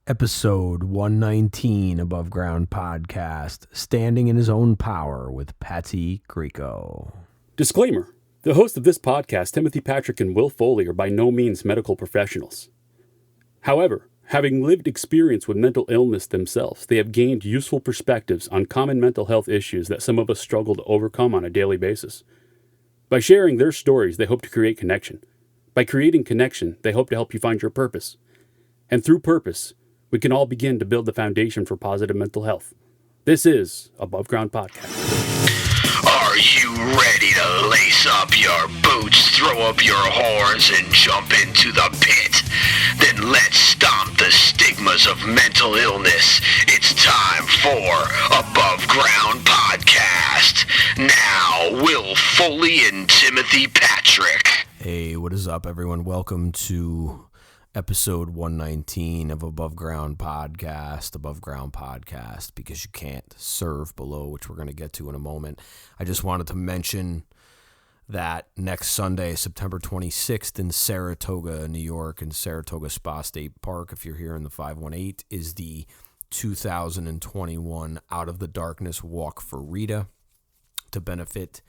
Episode 119 Above Ground Podcast, Standing in His Own Power with Patsy, Grieco. Disclaimer. The hosts of this podcast, Timothy Patrick and Will Foley, are by no means medical professionals. However, having lived experience with mental illness themselves, they have gained useful perspectives on common mental health issues that some of us struggle to overcome on a daily basis. By sharing their stories, they hope to create connection. By creating connection, they hope to help you find your purpose. And through purpose, we can all begin to build the foundation for positive mental health. This is Above Ground Podcast. Are you ready to lace up your boots, throw up your horns, and jump into the pit? Then let's stomp the stigmas of mental illness. It's time for Above Ground Podcast. Now, Will Foley and Timothy Patrick. Hey, what is up, everyone? Welcome to episode 119 of Above Ground Podcast, because you can't serve below, which we're going to get to in a moment. I just wanted to mention that next Sunday, September 26th in Saratoga, New York, in Saratoga Spa State Park, if you're here in the 518, is the 2021 Out of the Darkness Walk for R.I.T.A. to benefit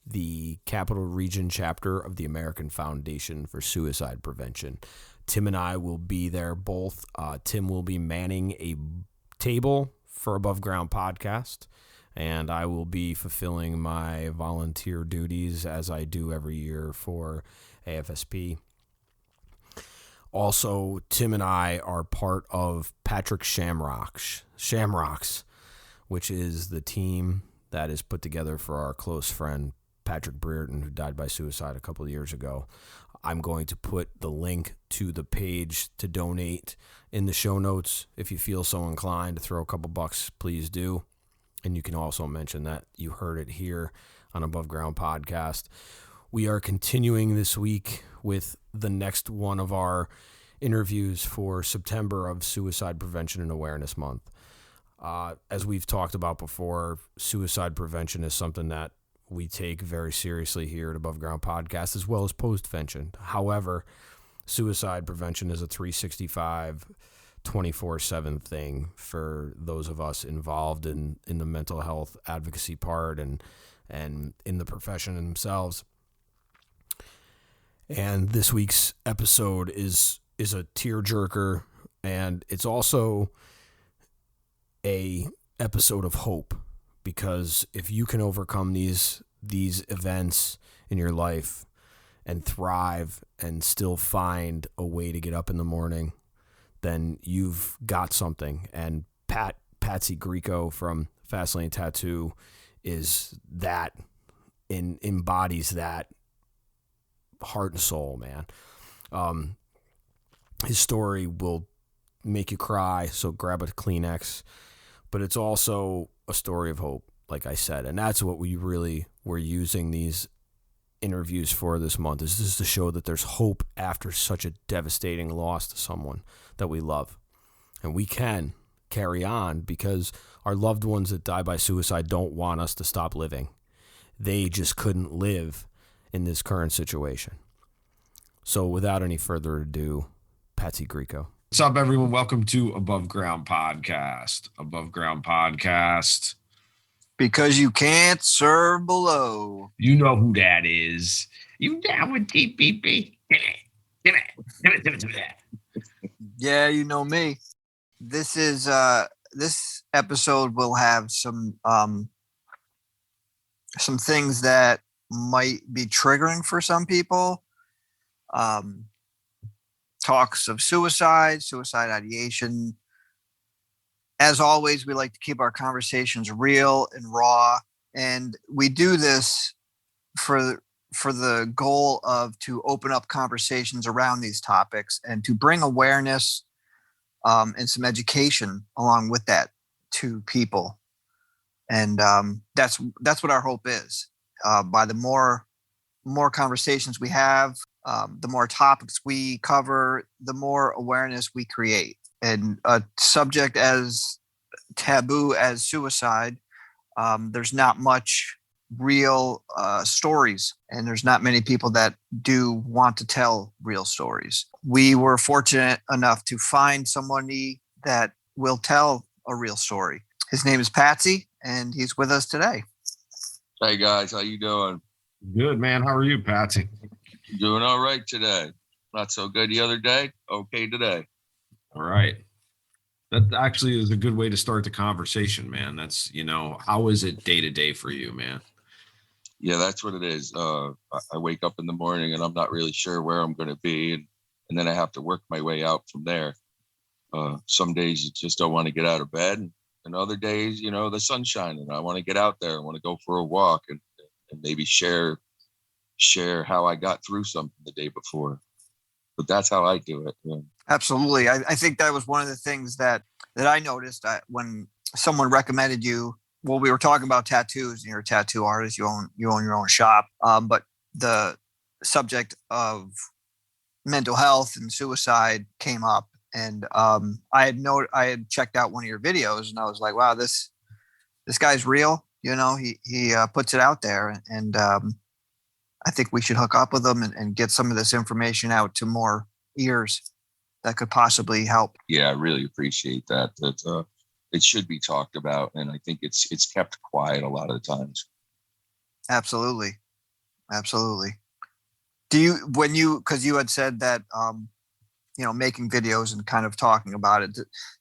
the Capital Region chapter of the American Foundation for Suicide Prevention. Tim and I will be there both. Tim will be manning a table for Above Ground Podcast, and I will be fulfilling my volunteer duties as I do every year for AFSP. Also, Tim and I are part of Patrick Shamrocks, which is the team that is put together for our close friend Patrick Brereton, who died by suicide a couple of years ago. I'm going to put the link to the page to donate in the show notes. If you feel so inclined to throw a couple bucks, please do. And you can also mention that you heard it here on Above Ground Podcast. We are continuing this week with the next one of our interviews for September of Suicide Prevention and Awareness Month. As we've talked about before, suicide prevention is something that we take very seriously here at Above Ground Podcast, as well as post-vention. However, suicide prevention is a 365, 24/7 thing for those of us involved in the mental health advocacy part and in the profession themselves. And this week's episode is a tearjerker, and it's also a episode of hope. Because if you can overcome these events in your life and thrive and still find a way to get up in the morning, then you've got something. And Patsy Grieco from Fastlane Tattoo is that, embodies that heart and soul, man. His story will make you cry, so grab a Kleenex. But it's also a story of hope, like I said. And that's what we really were using these interviews for this month, is just to show that there's hope after such a devastating loss to someone that we love. And we can carry on because our loved ones that die by suicide don't want us to stop living. They just couldn't live in this current situation. So without any further ado, Patsy Grieco. What's up, everyone? Welcome to Above Ground Podcast. Above Ground Podcast. Because you can't serve below. You know who that is. You down with DPP? Yeah, you know me. This is this episode will have some things that might be triggering for some people. Talks of suicide ideation. As always, we like to keep our conversations real and raw, and we do this for the goal of to open up conversations around these topics and to bring awareness and some education along with that to people. And that's what our hope is. By the more conversations we have, the more topics we cover, the more awareness we create. And a subject as taboo as suicide, there's not much real stories, and there's not many people that do want to tell real stories. We were fortunate enough to find somebody that will tell a real story. His name is Patsy, and he's with us today. Hey guys, how you doing? Good, man. How are you, Patsy? Doing all right today. Not so good the other day. Okay today. All right. That actually is a good way to start the conversation, man. That's, how is it day to day for you, man? Yeah, that's what it is. I wake up in the morning and I'm not really sure where I'm going to be, and then I have to work my way out from there. Some days you just don't want to get out of bed, and other days, the sun's shining. I want to get out there. I want to go for a walk and maybe share how I got through something the day before. But that's how I do it. Yeah. Absolutely. I think that was one of the things that I noticed when someone recommended you. Well, we were talking about tattoos, and you're a tattoo artist. You own your own shop. But the subject of mental health and suicide came up, and I had checked out one of your videos, and I was like, wow, this guy's real. He puts it out there, and I think we should hook up with him and get some of this information out to more ears that could possibly help. Yeah, I really appreciate that. That it should be talked about, and I think it's kept quiet a lot of the times. Absolutely. Because you had said that making videos and kind of talking about it,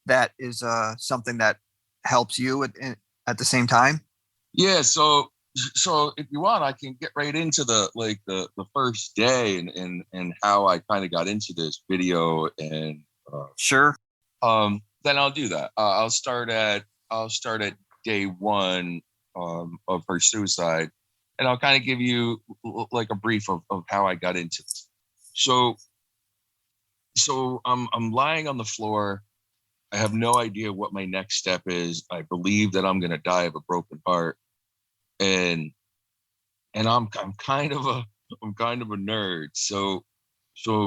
that is something that helps you at the same time. Yeah, so if you want, I can get right into the first day and how I kind of got into this video, and sure. Then I'll do that. I'll start at day one of her suicide, and I'll kind of give you like a brief of how I got into it. So I'm lying on the floor. I have no idea what my next step is. I believe that I'm gonna die of a broken heart, and I'm kind of a nerd. So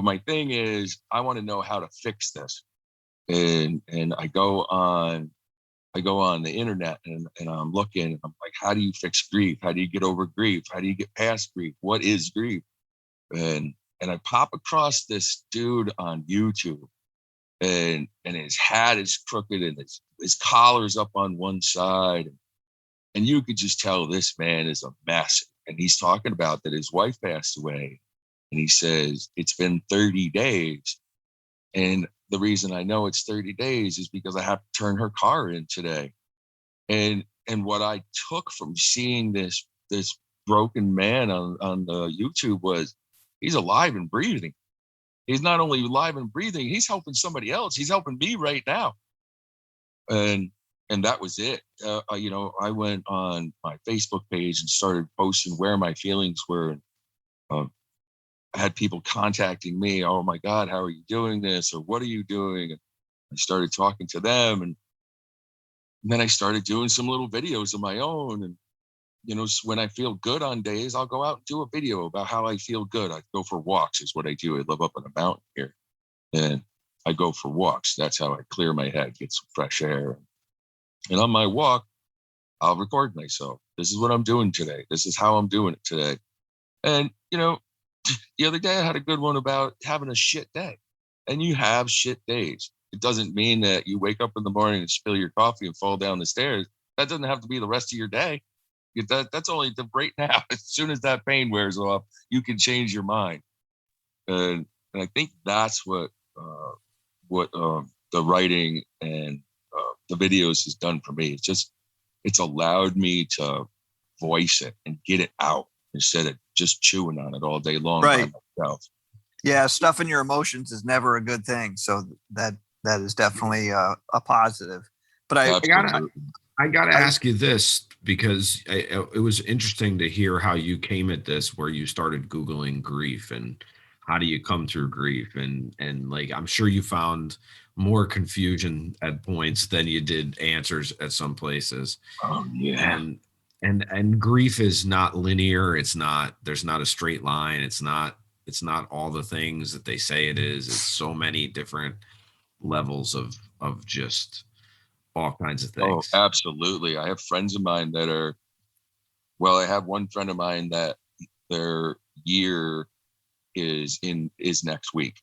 my thing is, I want to know how to fix this. And I go on the internet and I'm looking, and I'm like, how do you fix grief? How do you get over grief? How do you get past grief? What is grief? And I pop across this dude on YouTube, and his hat is crooked and his collar's up on one side. And you could just tell this man is a mess. And he's talking about that his wife passed away. And he says, it's been 30 days. And the reason I know it's 30 days is because I have to turn her car in today. And what I took from seeing this broken man on the YouTube was, he's alive and breathing. He's not only alive and breathing, he's helping somebody else. He's helping me right now. And that was it. I went on my Facebook page and started posting where my feelings were. I had people contacting me. Oh my God, how are you doing this? Or what are you doing? And I started talking to them, and then I started doing some little videos of my own. And when I feel good on days, I'll go out and do a video about how I feel good. I go for walks is what I do. I live up on a mountain here, and I go for walks. That's how I clear my head, get some fresh air. And on my walk, I'll record myself. This is what I'm doing today. This is how I'm doing it today. And, the other day I had a good one about having a shit day. And you have shit days. It doesn't mean that you wake up in the morning and spill your coffee and fall down the stairs. That doesn't have to be the rest of your day. That's only the right now. As soon as that pain wears off, you can change your mind. And I think that's what the writing and the videos has done for me. It's allowed me to voice it and get it out instead of just chewing on it all day long by myself. Yeah, stuffing your emotions is never a good thing. So that is definitely a positive. But I gotta ask you this, because it was interesting to hear how you came at this, where you started Googling grief and how do you come through grief, and like, I'm sure you found more confusion at points than you did answers at some places. Oh yeah. And grief is not linear. There's not a straight line. It's not all the things that they say it is. It's so many different levels of just all kinds of things. Oh, absolutely. I have friends of mine that are Well, I have one friend of mine that their year is next week,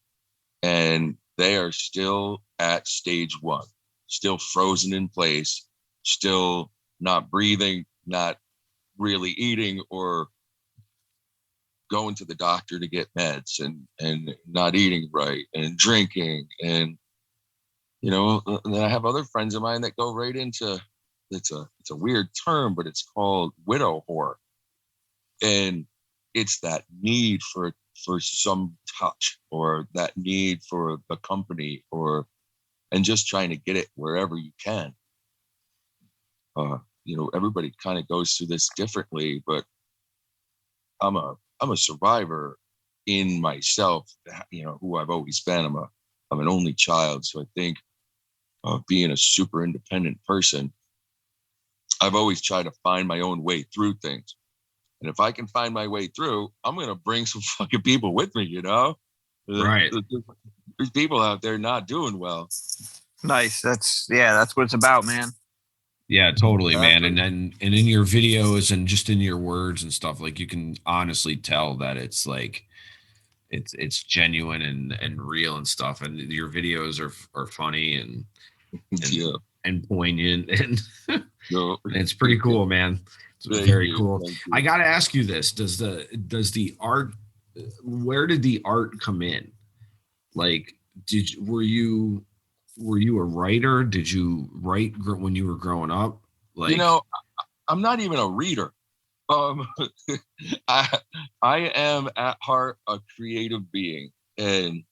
and they are still at stage 1, still frozen in place, still not breathing, not really eating or going to the doctor to get meds, and not eating right and drinking. And and then I have other friends of mine that go right into, it's a weird term, but it's called widow whore. And it's that need for some touch, or that need for the company, and just trying to get it wherever you can. Everybody kind of goes through this differently, but I'm a survivor in myself, who I've always been. I'm an only child. So I think being a super independent person, I've always tried to find my own way through things. And if I can find my way through, I'm going to bring some fucking people with me, Right. There's people out there not doing well. Nice. That's what it's about, man. Yeah, totally, man. And in your videos and just in your words and stuff, like, you can honestly tell that it's like, it's genuine and real and stuff. And your videos are funny and poignant, and it's pretty cool, man. It's very cool. I got to ask you this: does the art? Where did the art come in? Like, were you a writer? Did you write when you were growing up? Like, I'm not even a reader. I am at heart a creative being, and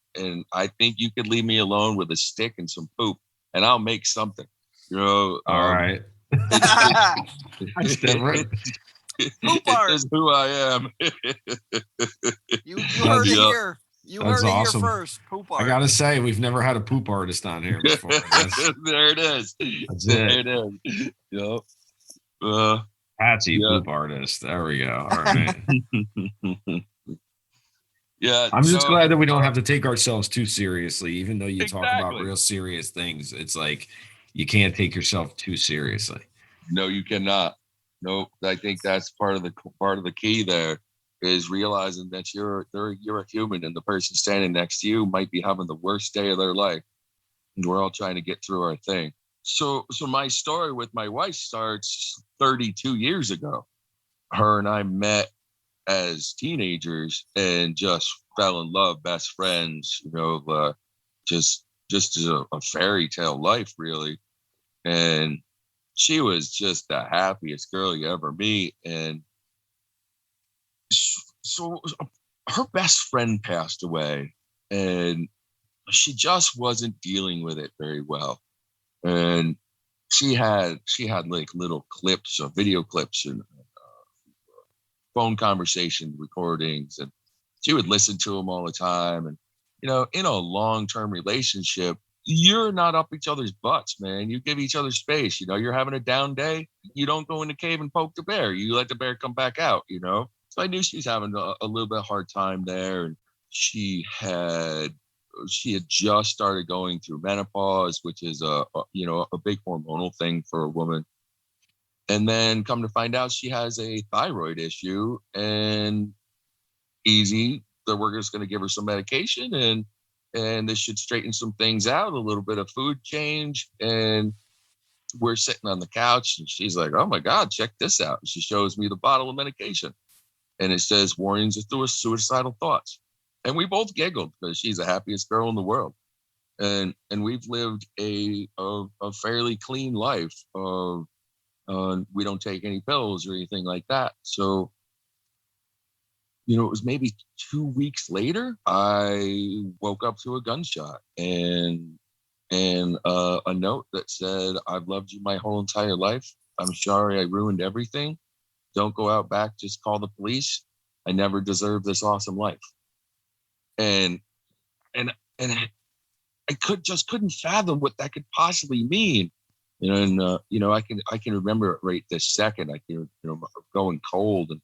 I think you could leave me alone with a stick and some poop, and I'll make something. All right. That's different. It is who I am. You heard it here. You heard it awesome. here first. Poop art. I gotta say, we've never had a poop artist on here before. There it is. There it is. Yep. Patsy, poop artist. There we go. All right. Yeah. I'm just glad that we don't have to take ourselves too seriously, even though you talk about real serious things. It's like, you can't take yourself too seriously. No, you cannot. No, I think that's part of the key there, is realizing that you're a human, and the person standing next to you might be having the worst day of their life, and we're all trying to get through our thing. So my story with my wife starts 32 years ago. Her and I met as teenagers and just fell in love, best friends, just as a fairy tale life, really. And she was just the happiest girl you ever meet. And so her best friend passed away, and she just wasn't dealing with it very well. And she had like little clips of video clips and phone conversation recordings, and she would listen to them all the time. And in a long-term relationship, you're not up each other's butts, man. You give each other space. You're having a down day, you don't go in the cave and poke the bear. You let the bear come back out. So I knew she was having a little bit hard time there. And she had just started going through menopause, which is a big hormonal thing for a woman. And then come to find out, she has a thyroid issue, and we're just going to give her some medication, and this should straighten some things out, a little bit of food change. And we're sitting on the couch, and she's like, "Oh my God, check this out." And she shows me the bottle of medication, and it says warnings of suicidal thoughts. And we both giggled, because she's the happiest girl in the world. And we've lived a fairly clean life. We don't take any pills or anything like that. So, it was maybe 2 weeks later, I woke up to a gunshot and a note that said, "I've loved you my whole entire life. I'm sorry I ruined everything. Don't go out back. Just call the police. I never deserved this awesome life." And I couldn't fathom what that could possibly mean. I can remember it right this second. I can, going cold, and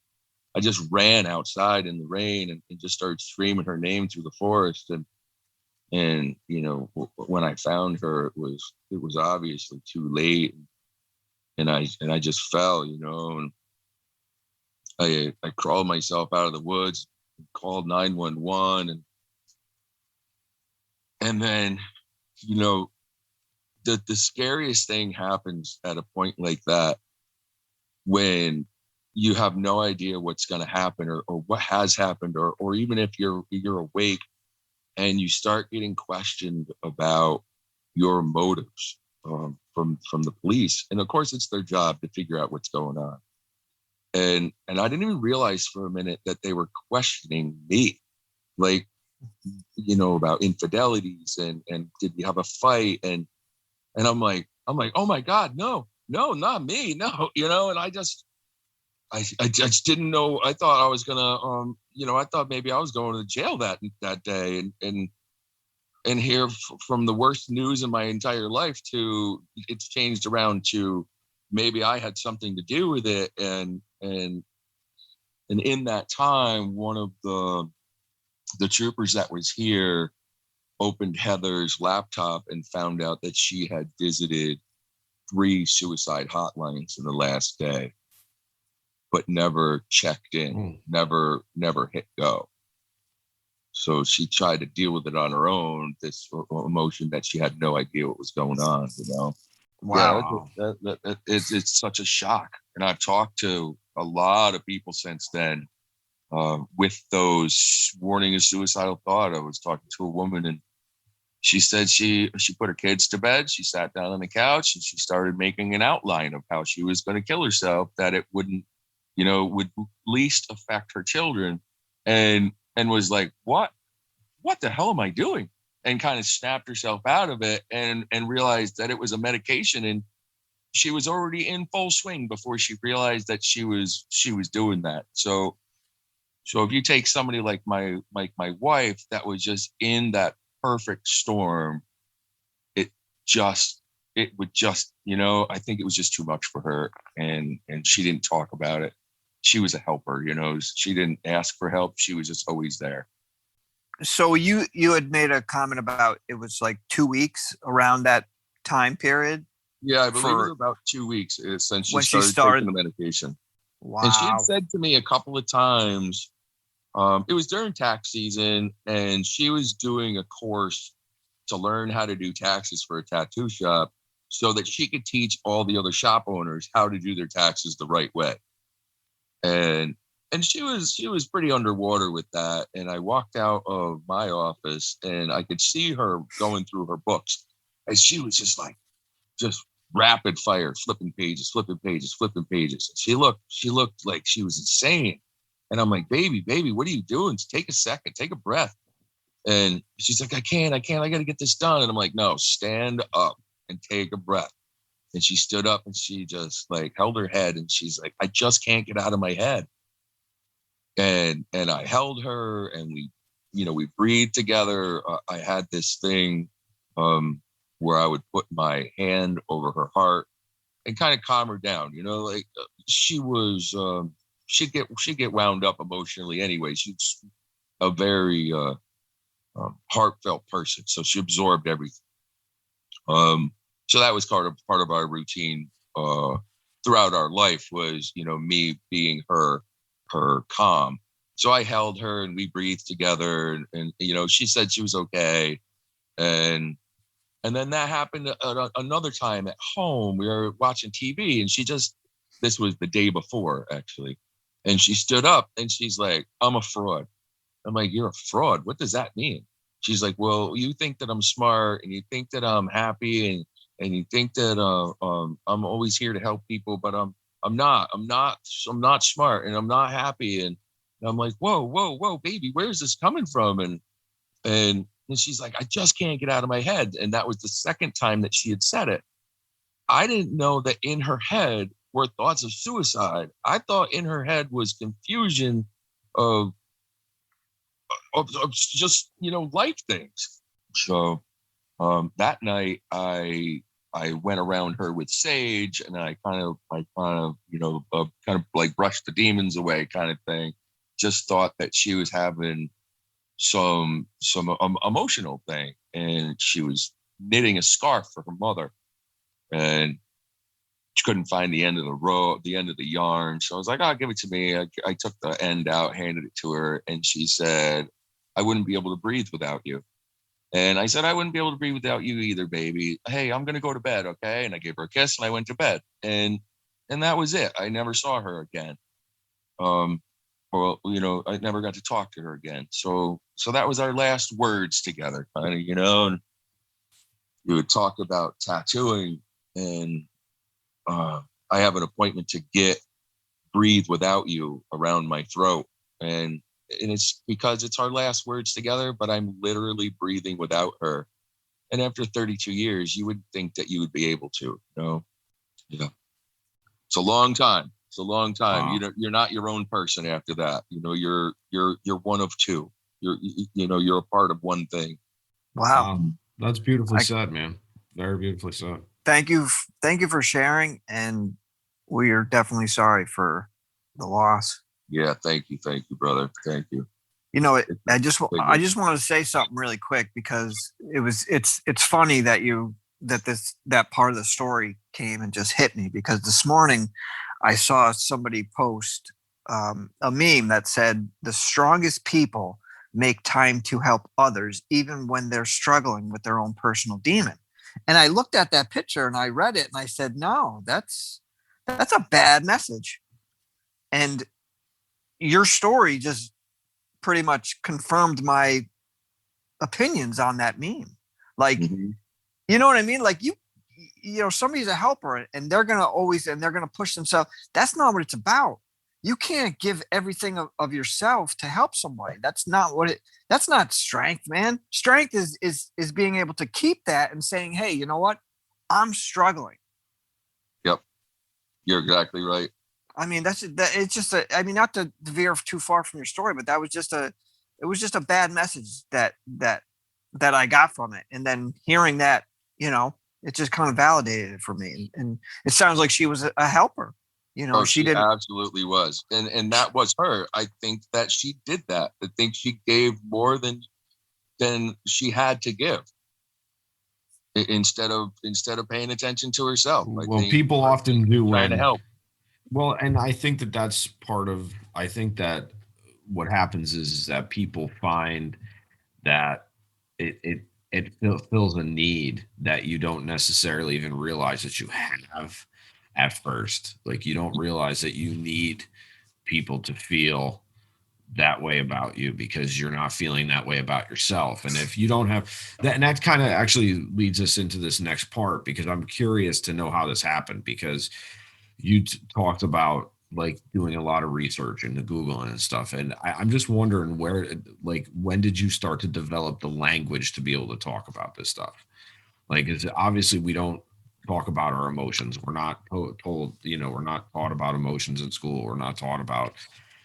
I just ran outside in the rain and just started screaming her name through the forest. And when I found her, it was obviously too late, and I just fell, and I crawled myself out of the woods, called 911, and then, you know, the scariest thing happens at a point like that when you have no idea what's going to happen or what has happened, or even if you're awake and you start getting questioned about your motives from the police. And of course, it's their job to figure out what's going on. And I didn't even realize for a minute that they were questioning me, like, you know, about infidelities and did we have a fight? And I'm like, oh my God, no, not me, no, you know. And I just didn't know. I thought I was gonna, you know, I thought maybe I was going to jail that day, and hear from the worst news in my entire life to it's changed around to maybe I had something to do with it. And in that time, one of the troopers that was here opened Heather's laptop and found out that she had visited 3 suicide hotlines in the last day, but never checked in, never hit go. So she tried to deal with it on her own, this emotion that she had no idea what was going on, you know? Wow. Yeah, it's such a shock. And I've talked to a lot of people since then with those warning of suicidal thought. I was talking to a woman, and she said she put her kids to bed. She sat down on the couch and she started making an outline of how she was going to kill herself, that it wouldn't, you know, would least affect her children. And was like, what the hell am I doing? And kind of snapped herself out of it and realized that it was a medication, and she was already in full swing before she realized that she was doing that. So if you take somebody like my wife that was just in that perfect storm, it would just, you know, I think it was just too much for her, and she didn't talk about it. She was a helper, you know, she didn't ask for help. She was just always there. So you had made a comment about it was like 2 weeks around that time period. Yeah, I believe it was about 2 weeks since when she started taking the medication. Wow. And she had said to me a couple of times, it was during tax season, and she was doing a course to learn how to do taxes for a tattoo shop so that she could teach all the other shop owners how to do their taxes the right way. And she was pretty underwater with that. And I walked out of my office and I could see her going through her books, and she was just rapid fire, flipping pages. She looked like she was insane. And I'm like, baby, what are you doing? Take a second, take a breath. And she's like, I can't, I got to get this done. And I'm like, no, stand up and take a breath. And she stood up and she just like held her head, and she's like, I just can't get out of my head. And I held her, and we breathed together. I had this thing where I would put my hand over her heart and kind of calm her down. You know, like she was, she'd get wound up emotionally anyway. She's a very heartfelt person, so she absorbed everything. So that was part of our routine throughout our life, was, you know, me being her calm. So I held her and we breathed together, and you know, she said she was okay. And then that happened another time at home. We were watching TV, and this was the day before actually. And she stood up and she's like, I'm a fraud. I'm like, you're a fraud? What does that mean? She's like, well, you think that I'm smart, and you think that I'm happy, and you think that I'm always here to help people, but I'm not smart, and I'm not happy. And I'm like, whoa, baby, where's this coming from? And she's like, I just can't get out of my head. And that was the second time that she had said it. I didn't know that in her head were thoughts of suicide. I thought in her head was confusion of just, you know, life things. So that night I went around her with sage, and I kind of you know, kind of like brushed the demons away, kind of thing. Just thought that she was having some emotional thing, and she was knitting a scarf for her mother, and couldn't find the end of the rope, the end of the yarn. So I was like, "Oh, give it to me." I took the end out, handed it to her, and she said, "I wouldn't be able to breathe without you." And I said, "I wouldn't be able to breathe without you either, baby. Hey, I'm going to go to bed, okay?" And I gave her a kiss, and I went to bed. And that was it. I never saw her again. Or, I never got to talk to her again. So that was our last words together, kind of, and we would talk about tattooing, and I have an appointment to get Breathe Without You around my throat. And it's because it's our last words together, but I'm literally breathing without her. And after 32 years, you would think that you would be able to, Yeah. It's a long time. It's a long time. Wow. You're not your own person after that. You're one of two. You're a part of one thing. Wow. That's beautifully said, man. Very beautifully said. Thank you for sharing, and we are definitely sorry for the loss. Yeah, thank you, brother. Thank you. I just want to say something really quick, because it's funny that part of the story came and just hit me, because this morning I saw somebody post a meme that said, "The strongest people make time to help others even when they're struggling with their own personal demon." And I looked at that picture and I read it and I said, "No, that's a bad message." And your story just pretty much confirmed my opinions on that meme. Like, you know what I mean? Like, somebody's a helper and they're going to push themselves. That's not what it's about. You can't give everything of yourself to help somebody. That's not strength, man. Strength is being able to keep that and saying, "Hey, you know what? I'm struggling." Yep. You're exactly right. I mean, it's just not to veer too far from your story, but it was just a bad message that I got from it. And then hearing that, it just kind of validated it for me. And it sounds like she was a helper. She didn't. Absolutely was. And that was her. I think that she did that. I think she gave more than she had to give, instead of paying attention to herself. People often do trying to help. Well, and I think that's part of, I think that what happens is that people find that it fills a need that you don't necessarily even realize that you have at first. Like, you don't realize that you need people to feel that way about you because you're not feeling that way about yourself. And if you don't have that, and that kind of actually leads us into this next part, because I'm curious to know how this happened, because you talked about like doing a lot of research into Googling and stuff. And I'm just wondering when did you start to develop the language to be able to talk about this stuff? Like, is obviously we don't talk about our emotions. We're not told, we're not taught about emotions in school. We're not taught about,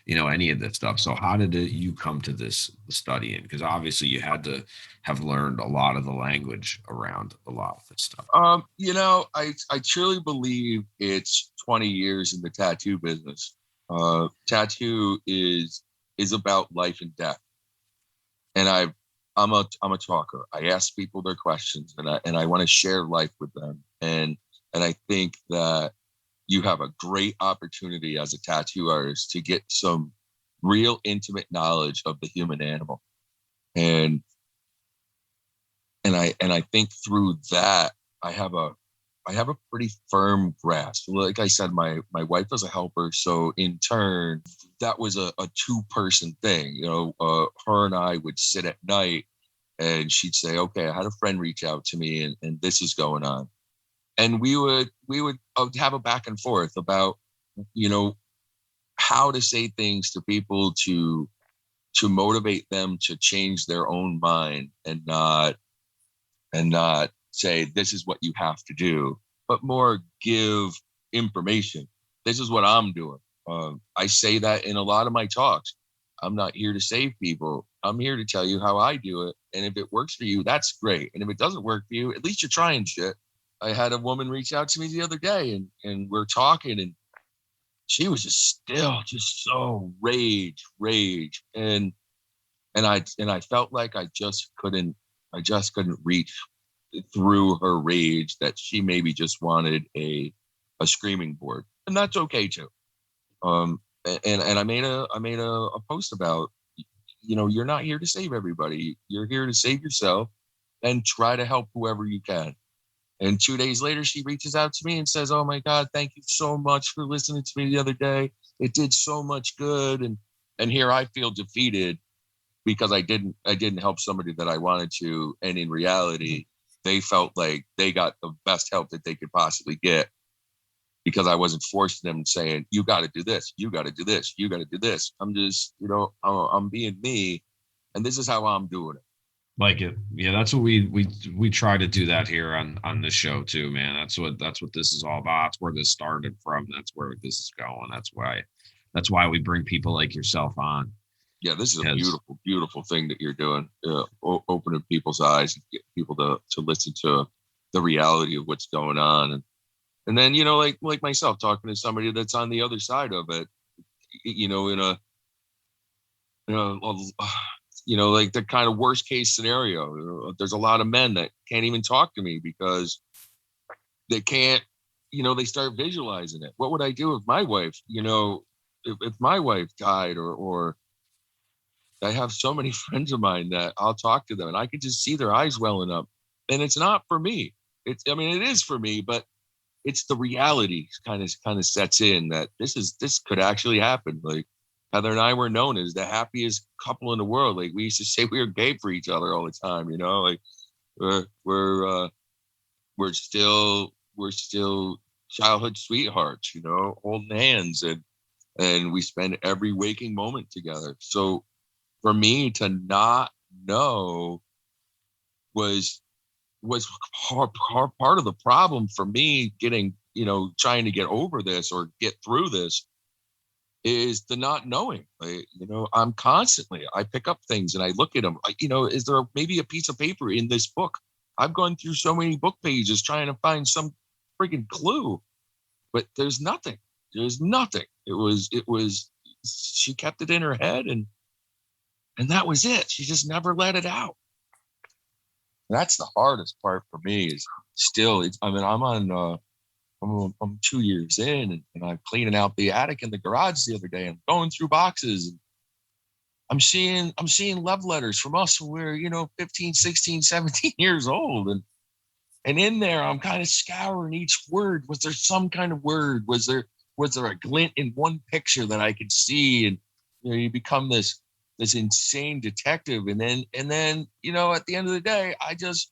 any of this stuff. So how did you come to this studying? Because obviously you had to have learned a lot of the language around a lot of this stuff. I truly believe it's 20 years in the tattoo business. Tattoo is about life and death. And I'm a talker. I ask people their questions, and I want to share life with them. And I think that you have a great opportunity as a tattoo artist to get some real intimate knowledge of the human animal. And I think through that, I have a pretty firm grasp. Like I said, my wife was a helper. So in turn, that was a two-person thing. Her and I would sit at night and she'd say, "Okay, I had a friend reach out to me and this is going on." And we would have a back and forth about, how to say things to people to motivate them to change their own mind and not say, "This is what you have to do," but more give information. This is what I'm doing. I say that in a lot of my talks. I'm not here to save people. I'm here to tell you how I do it. And if it works for you, that's great. And if it doesn't work for you, at least you're trying shit. I had a woman reach out to me the other day and we're talking, and she was just so rage. And I felt like I just couldn't reach through her rage, that she maybe just wanted a a screaming board, and that's okay too. And I made a post about, you're not here to save everybody. You're here to save yourself and try to help whoever you can. And 2 days later, she reaches out to me and says, "Oh my God, thank you so much for listening to me the other day. It did so much good." And here I feel defeated because I didn't help somebody that I wanted to. And in reality, they felt like they got the best help that they could possibly get because I wasn't forcing them, saying, "You got to do this. You got to do this. You got to do this." I'm just, I'm being me, and this is how I'm doing it. Like it. Yeah, that's what we try to do that here on this show too, man. That's what this is all about. That's where this started from. That's where this is going. That's why we bring people like yourself on. Yeah, this is a beautiful, beautiful thing that you're doing. Opening people's eyes and get people to listen to the reality of what's going on, and then like myself talking to somebody that's on the other side of it, like the kind of worst case scenario. There's a lot of men that can't even talk to me because they can't, they start visualizing it. What would I do if my wife, if my wife died, or I have so many friends of mine that I'll talk to them and I can just see their eyes welling up, and it's not for me. It is for me, but it's the reality kind of sets in that this could actually happen. Like, Heather and I were known as the happiest couple in the world. Like, we used to say we were gay for each other all the time, like we're still childhood sweethearts, holding hands, and we spend every waking moment together. So for me to not know was part of the problem for me getting, trying to get over this or get through this, is the not knowing. I'm constantly, I pick up things and I look at them. Is there maybe a piece of paper in this book? I've gone through so many book pages trying to find some freaking clue, but there's nothing. There's nothing. It was, she kept it in her head and that was it. She just never let it out. That's the hardest part for me is still, I'm 2 years in and I'm cleaning out the attic and the garage the other day. I'm going through boxes and I'm seeing love letters from us when we're, 15, 16, 17 years old. And in there, I'm kind of scouring each word. Was there some kind of word? Was there a glint in one picture that I could see? And, you become this insane detective. And then, at the end of the day, I just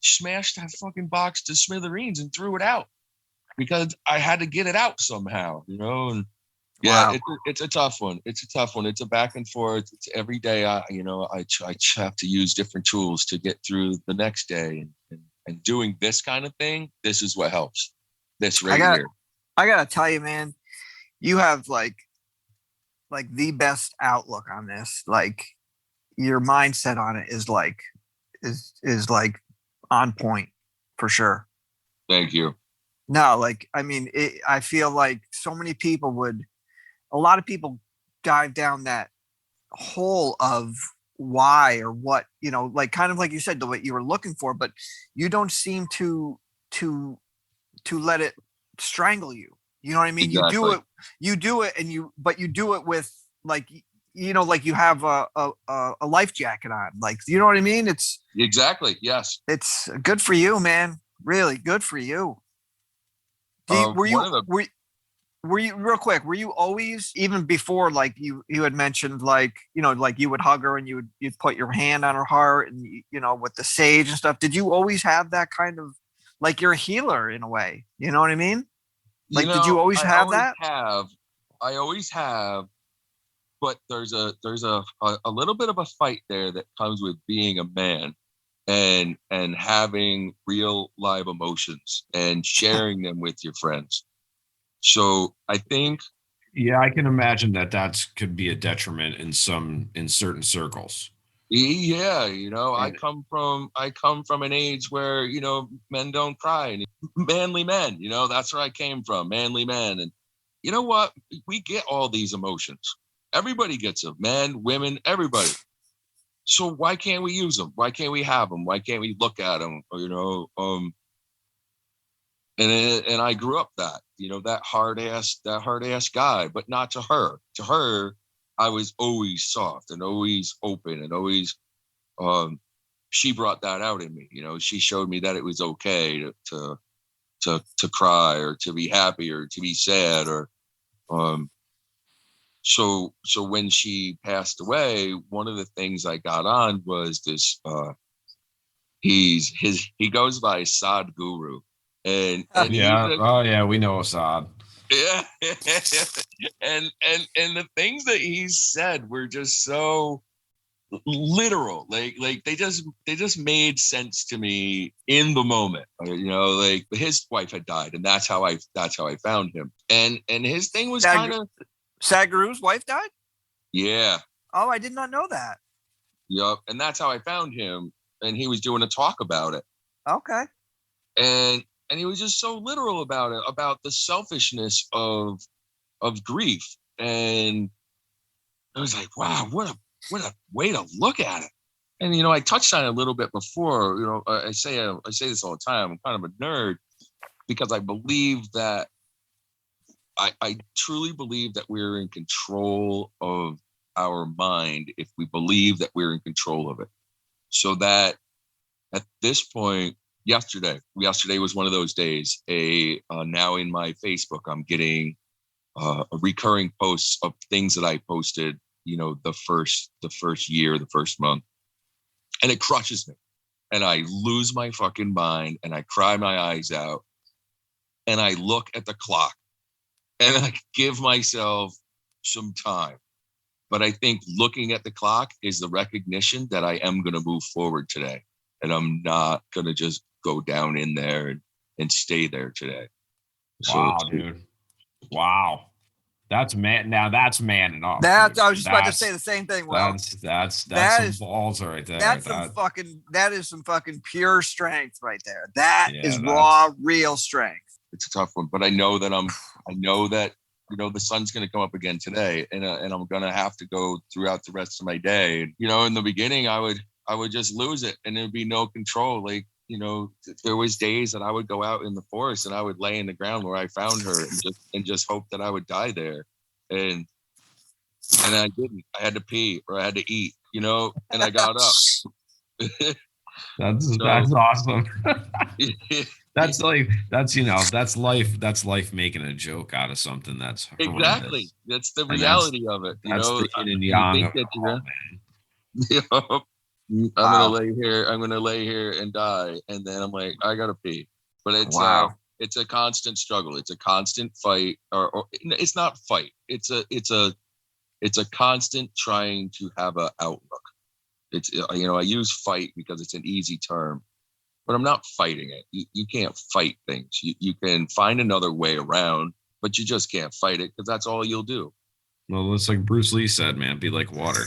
smashed that fucking box to smithereens and threw it out because I had to get it out somehow, and yeah, wow. It's a tough one. It's a tough one. It's a back and forth. It's every day. I have to use different tools to get through the next day, and doing this kind of thing. This is what helps. This right here. I gotta tell you, man, you have like the best outlook on this. Like, your mindset on it is like on point for sure. Thank you. No, I feel like a lot of people dive down that hole of why or what, kind of like you said, the way you were looking for, but you don't seem to let it strangle you. You know what I mean? Exactly. You do it but you do it with like you have a life jacket on, like, you know what I mean? It's exactly. Yes. It's good for you, man. Really good for you. Were you real quick? Were you always, even before, like you had mentioned, like, like you would hug her and you'd put your hand on her heart and, with the sage and stuff. Did you always have that kind of, like, you're a healer in a way? You know what I mean? Like, did you always have that? I always have, but there's a little bit of a fight there that comes with being a man and having real live emotions and sharing them with your friends. So I think, yeah, I can imagine that could be a detriment in certain circles. Yeah, I come from an age where, men don't cry, manly men, that's where I came from, manly men. And you know what? We get all these emotions. Everybody gets them, men, women, everybody. So why can't we use them? Why can't we have them? Why can't we look at them? And I grew up that, that hard ass guy, but not to her. To her, I was always soft and always open and always, she brought that out in me. She showed me that it was okay to cry or to be happy or to be sad or, so when she passed away, one of the things I got on was this, he goes by Sadhguru. And yeah, we know Assad. Yeah. and the things that he said were just so literal. Like they just made sense to me in the moment. Like his wife had died, and that's how I found him. And his thing was kind of Sadhguru's wife died? Yeah. Oh, I did not know that. Yep. And that's how I found him. And he was doing a talk about it. Okay. And he was just so literal about it, about the selfishness of grief. And I was like, wow, what a way to look at it. And, I touched on it a little bit before. I say this all the time. I'm kind of a nerd because I believe that I truly believe that we're in control of our mind if we believe that we're in control of it. So that at this point, yesterday was one of those days. Now in my Facebook, I'm getting a recurring posts of things that I posted, the first year, the first month, and it crushes me, and I lose my fucking mind, and I cry my eyes out, and I look at the clock, and I give myself some time. But I think looking at the clock is the recognition that I am going to move forward today, and I'm not going to just go down in there and stay there today. Wow, dude. Wow. That's man. Now that's man enough. I was just about to say the same thing. Well, that's some balls right there. That is some fucking pure strength right there. That is raw, real strength. It's a tough one, but I know that the sun's going to come up again today, and I'm going to have to go throughout the rest of my day. In the beginning, I would just lose it, and there'd be no control. Like, there was days that I would go out in the forest and I would lay in the ground where I found her and just hope that I would die there. And I didn't. I had to pee or I had to eat, and I got up. That's awesome. That's life. That's life making a joke out of something that's horrendous. Exactly. That's the reality of it. That's the yin and yang of it all, man. I'm gonna lay here and die, and then I'm like, I gotta pee. But it's a constant struggle. It's a constant fight, or it's not fight. It's a constant trying to have an outlook. It's I use fight because it's an easy term, but I'm not fighting it. You can't fight things. You can find another way around, but you just can't fight it because that's all you'll do. Well, it's like Bruce Lee said, man. Be like water.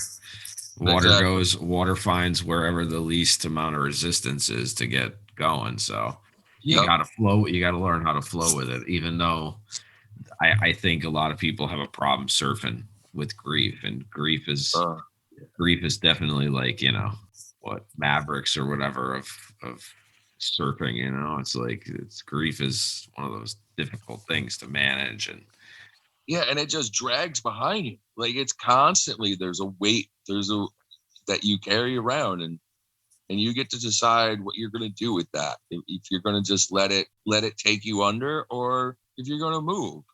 Water finds wherever the least amount of resistance is to get going. So you gotta flow. You gotta learn how to flow with it. Even though I think a lot of people have a problem surfing with grief, and grief is definitely like, what Mavericks or whatever of surfing. It's like grief is one of those difficult things to manage, and it just drags behind you. Like it's constantly, there's a weight, that you carry around, and you get to decide what you're going to do with that. If you're going to just let it take you under, or if you're going to move,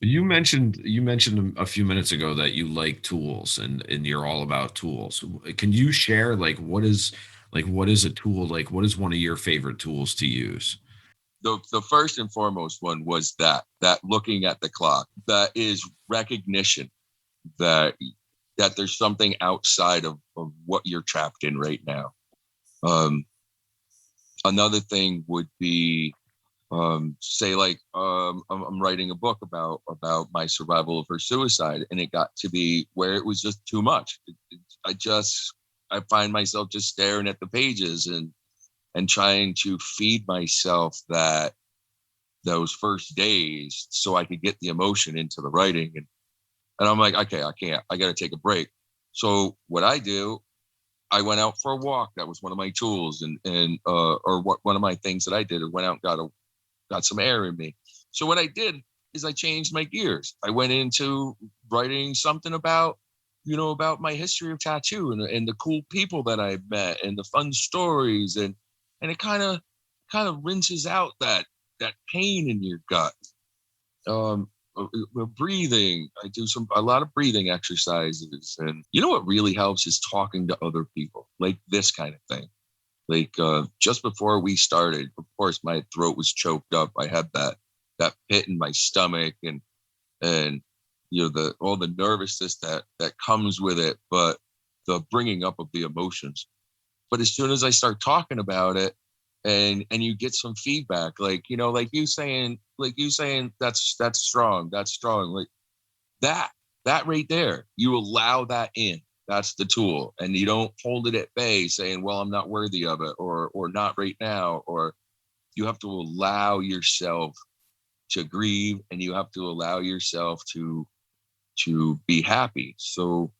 You mentioned a few minutes ago that you like tools and you're all about tools. Can you share what is a tool? Like, what is one of your favorite tools to use? The first and foremost one was that looking at the clock, that is recognition that there's something outside of what you're trapped in right now. Another thing would be, say I'm writing a book about my survival of her suicide, and it got to be where it was just too much. I find myself just staring at the pages and trying to feed myself those first days so I could get the emotion into the writing. And I'm like, okay, I got to take a break. So what I do, I went out for a walk. That was one of my tools, one of my things that I did. I went out and got got some air in me. So what I did is I changed my gears. I went into writing something about, about my history of tattoo and the cool people that I met and the fun stories, and it kind of rinses out that pain in your gut. Breathing. I do a lot of breathing exercises, and what really helps is talking to other people, like this kind of thing. Like just before we started, of course, my throat was choked up. I had that pit in my stomach, and all the nervousness that comes with it, but the bringing up of the emotions. But as soon as I start talking about it, and you get some feedback, like you saying that's strong, like that right there, you allow that in. That's the tool, and you don't hold it at bay saying, well, I'm not worthy of it, or not right now, or you have to allow yourself to grieve, and you have to allow yourself to be happy. So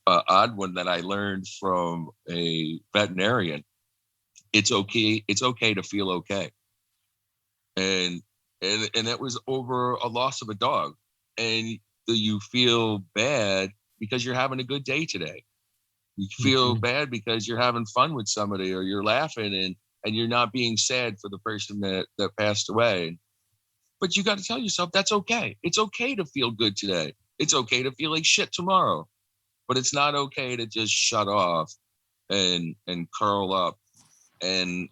odd one that I learned from a veterinarian, it's okay to feel okay. And that was over a loss of a dog, and you feel bad because you're having a good day today. You feel bad because you're having fun with somebody, or you're laughing, and you're not being sad for the person that passed away. But you got to tell yourself that's okay. It's okay to feel good today. It's okay to feel like shit tomorrow. But it's not okay to just shut off and curl up and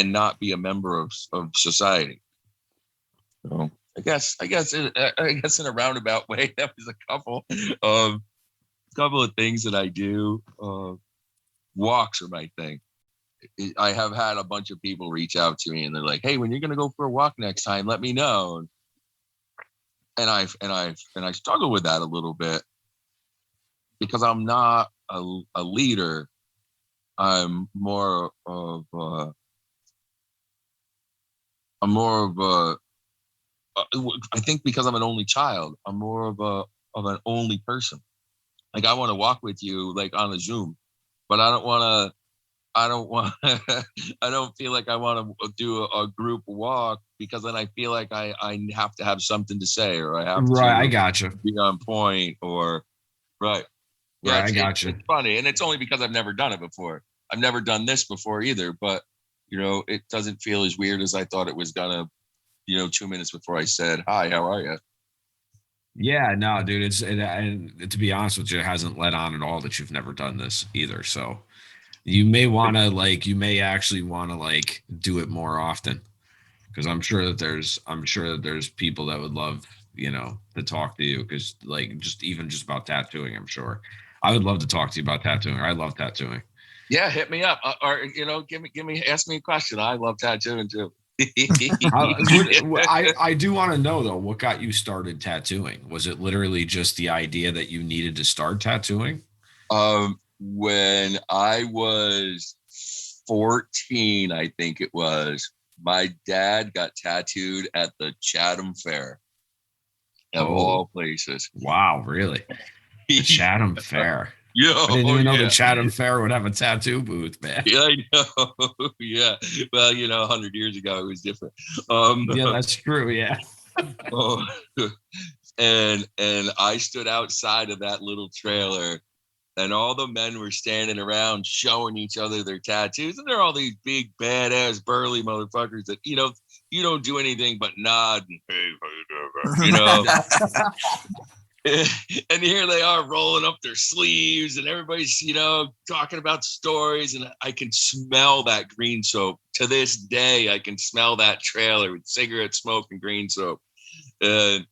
not be a member of society. So I guess in a roundabout way, that was a couple of things that I do. Walks are my thing. I have had a bunch of people reach out to me, and they're like, "Hey, when you're going to go for a walk next time, let me know." And I struggle with that a little bit, because I'm not a leader. I'm more of I think because I'm an only child, I'm more of an only person. Like, I want to walk with you, like, on a Zoom, but I don't feel like I want to do a group walk, because then I feel like I have to have something to say, or I have to I gotcha. be on point, or right. Yeah, I gotcha. It's funny, and it's only because I've never done it before. I've never done this before either, but it doesn't feel as weird as I thought it was gonna. 2 minutes before I said, "Hi, how are you?" Yeah, no, dude. And to be honest with you, it hasn't let on at all that you've never done this either. So you may actually want to do it more often, because I'm sure that there's people that would love, to talk to you, because just about tattooing, I'm sure. I would love to talk to you about tattooing. I love tattooing. Yeah, hit me up, or ask me a question. I love tattooing too. I do want to know, though, what got you started tattooing? Was it literally just the idea that you needed to start tattooing? When I was 14, I think it was, my dad got tattooed at the Chatham Fair, of all places. Wow, really? The Chatham Fair. Yeah, I didn't even know the Chatham Fair would have a tattoo booth, man. Yeah, I know. Yeah. Well, 100 years ago, it was different. Yeah, that's true. Yeah. And I stood outside of that little trailer, and all the men were standing around showing each other their tattoos. And they're all these big, badass, burly motherfuckers that, you don't do anything but nod and, hey, how you doing? And here they are rolling up their sleeves, and everybody's, talking about stories. And I can smell that green soap. To this day, I can smell that trailer with cigarette smoke and green soap. And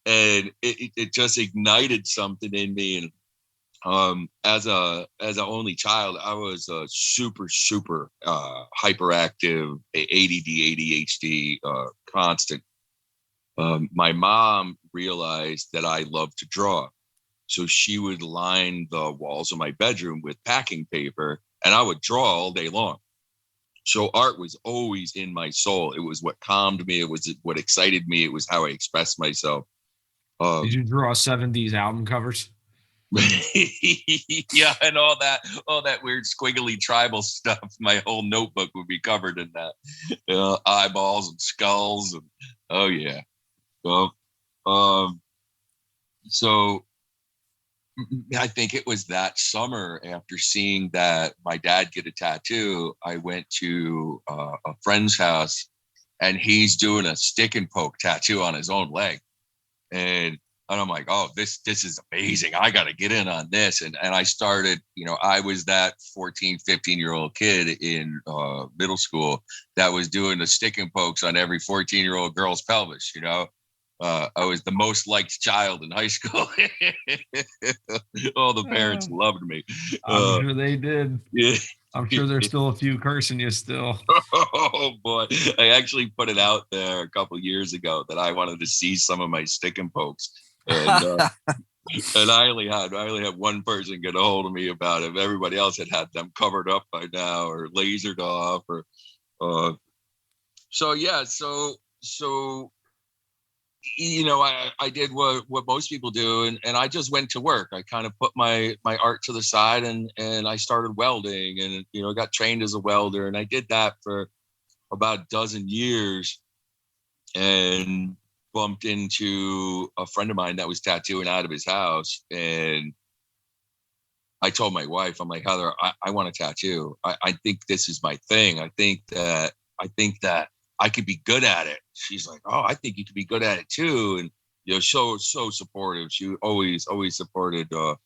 it just ignited something in me. And as an only child, I was a super hyperactive, ADD, ADHD, constant. My mom realized that I loved to draw, so she would line the walls of my bedroom with packing paper, and I would draw all day long. So art was always in my soul. It was what calmed me. It was what excited me. It was how I expressed myself. Did you draw 70s album covers? Yeah, and all that weird squiggly tribal stuff. My whole notebook would be covered in that, eyeballs and skulls, and oh yeah. Well, so I think it was that summer after seeing that my dad get a tattoo, I went to a friend's house, and he's doing a stick and poke tattoo on his own leg, and I'm like, oh, this is amazing. I got to get in on this. And I started, I was that 14, 15-year-old kid in middle school that was doing the stick and pokes on every 14-year-old girl's pelvis. I was the most liked child in high school. All the parents loved me. I'm sure they did. Yeah. I'm sure there's still a few cursing you still. Oh boy. I actually put it out there a couple years ago that I wanted to see some of my stick and pokes. And I only had one person get a hold of me about it. Everybody else had them covered up by now or lasered off or so I did what most people do, and I just went to work. I kind of put my art to the side, and I started welding, and got trained as a welder, and I did that for about a dozen years, and bumped into a friend of mine that was tattooing out of his house, and I told my wife, I'm like, Heather, I want a tattoo. I think this is my thing. I think that I could be good at it. She's like, oh, I think you could be good at it too. And so supportive. She always supported 100%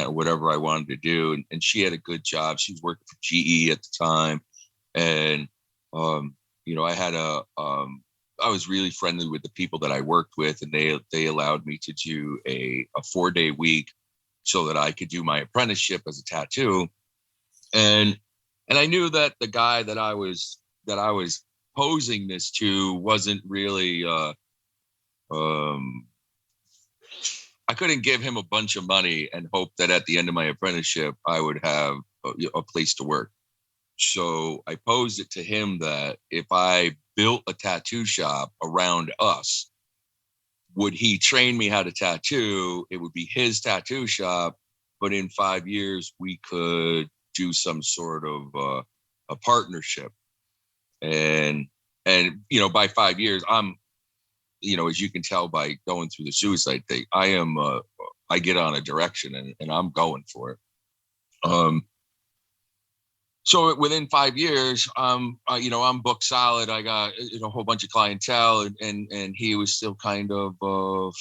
of whatever I wanted to do. And she had a good job. She was working for GE at the time. And I had I was really friendly with the people that I worked with, and they allowed me to do a 4-day week so that I could do my apprenticeship as a tattoo. And I knew that the guy that I was posing this to wasn't really I couldn't give him a bunch of money and hope that at the end of my apprenticeship I would have a place to work. So I posed it to him that if I built a tattoo shop around us, would he train me how to tattoo? It would be his tattoo shop, but in 5 years we could do some sort of a partnership. And by 5 years, I'm, as you can tell by going through the suicide thing, I get on a direction and I'm going for it. So within 5 years, I'm booked solid. I got a whole bunch of clientele, and he was still kind of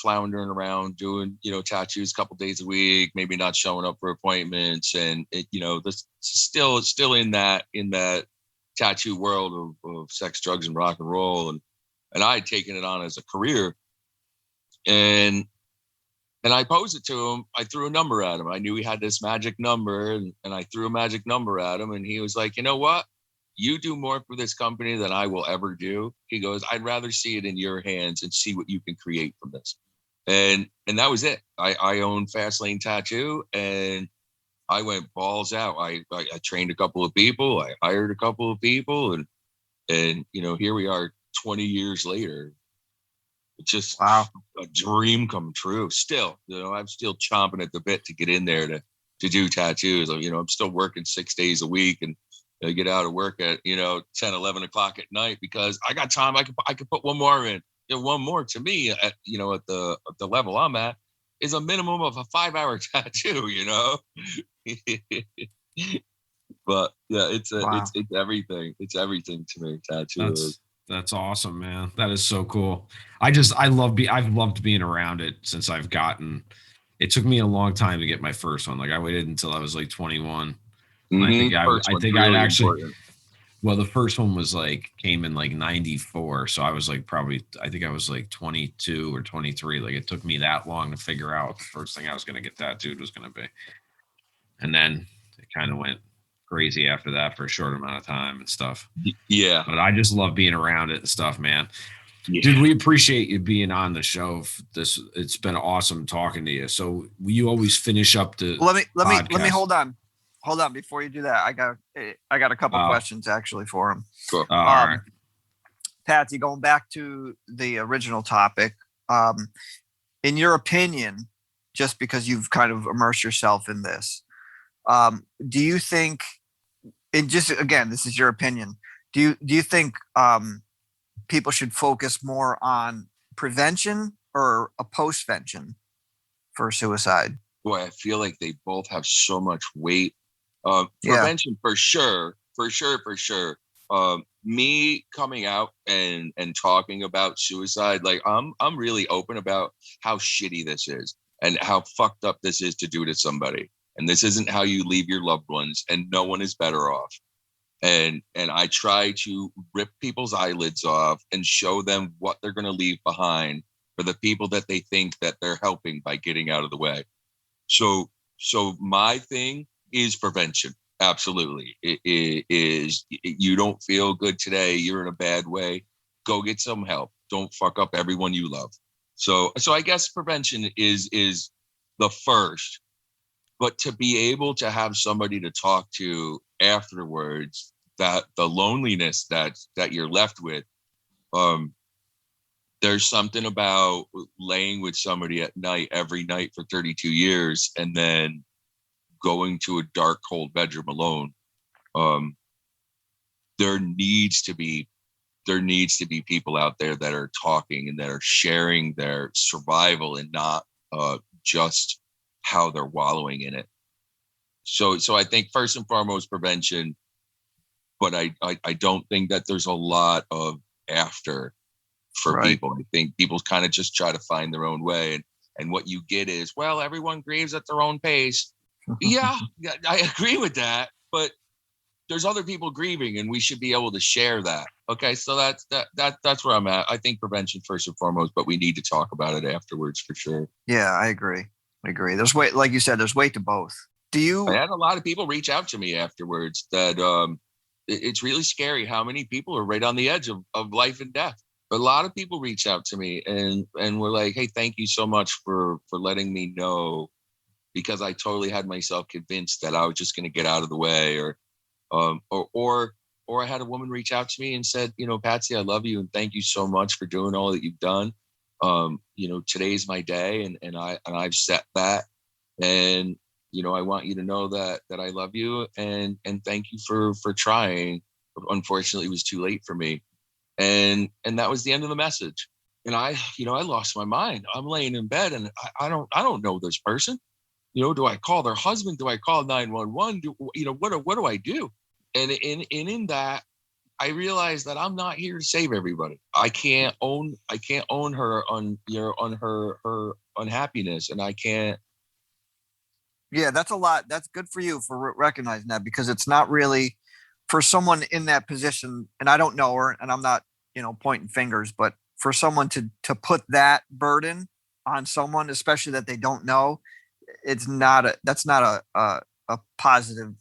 floundering around doing tattoos a couple days a week, maybe not showing up for appointments, and this still in that tattoo world of sex, drugs, and rock and roll, and I had taken it on as a career, and I posed it to him. I threw a number at him. I knew he had this magic number, and I threw a magic number at him. And he was like, you know what? You do more for this company than I will ever do. He goes, I'd rather see it in your hands and see what you can create from this. And that was it. I owned Fastlane Tattoo, and I went balls out. I trained a couple of people. I hired a couple of people, and here we are 20 years later. It's just a dream come true. Still, I'm still chomping at the bit to get in there to do tattoos. I'm still working 6 days a week, and I get out of work at 10, 11 o'clock at night because I got time. I could put one more in. One more to me at the level I'm at is a minimum of a 5-hour tattoo. But yeah, it's everything. It's everything to me. Tattoo. That's awesome, man. That is so cool. I've loved being around it since I've gotten. It took me a long time to get my first one. Like I waited until I was like 21. Mm-hmm. I think I'd actually. Well, the first one came in like 94, so I was like I think I was like 22 or 23. Like it took me that long to figure out the first thing I was going to get tattooed was going to be, and then it kind of went crazy after that for a short amount of time and stuff. Yeah. But I just love being around it and stuff, man. Yeah. Dude, we appreciate you being on the show. It's been awesome talking to you. So you always finish up the let me hold on before you do that. I got a couple questions actually for him. Cool. All right. Patsy, going back to the original topic, in your opinion, just because you've kind of immersed yourself in this. Do you think, and just again, this is your opinion, do you think people should focus more on prevention or a postvention for suicide? Boy, I feel like they both have so much weight. Yeah. Prevention for sure. Me coming out and talking about suicide, like I'm really open about how shitty this is and how fucked up this is to do to somebody. And this isn't how you leave your loved ones, and no one is better off. And I try to rip people's eyelids off and show them what they're going to leave behind for the people that they think that they're helping by getting out of the way. So my thing is prevention. Absolutely. It is, you don't feel good today, you're in a bad way, go get some help. Don't fuck up everyone you love. So I guess prevention is the first, but to be able to have somebody to talk to afterwards, that the loneliness that you're left with, there's something about laying with somebody at night every night for 32 years and then going to a dark, cold bedroom alone. There needs to be people out there that are talking and that are sharing their survival and not just how they're wallowing in it. So I think first and foremost prevention, but I don't think that there's a lot of after for people. I think people kind of just try to find their own way, and what you get is, well, everyone grieves at their own pace. Yeah, I agree with that, but there's other people grieving, and we should be able to share that. Okay, so that's where I'm at. I think prevention first and foremost, but we need to talk about it afterwards for sure. Yeah, I agree. There's weight, like you said, there's weight to both. I had a lot of people reach out to me afterwards that it's really scary how many people are right on the edge of life and death. A lot of people reach out to me and were like, hey, thank you so much for letting me know, because I totally had myself convinced that I was just going to get out of the way, or I had a woman reach out to me and said, Patsy, I love you and thank you so much for doing all that you've done. Today's my day, and I've set that, and I want you to know that I love you and thank you for trying. But unfortunately, it was too late for me, and that was the end of the message. And I lost my mind. I'm laying in bed, and I don't know this person. Do I call their husband? Do I call 911? What do I do? And in that, I realized that I'm not here to save everybody. I can't own her on her unhappiness, and I can't. Yeah, that's a lot. That's good for you for recognizing that, because it's not really for someone in that position. And I don't know her, and I'm not, pointing fingers, but for someone to put that burden on someone, especially that they don't know, that's not a positive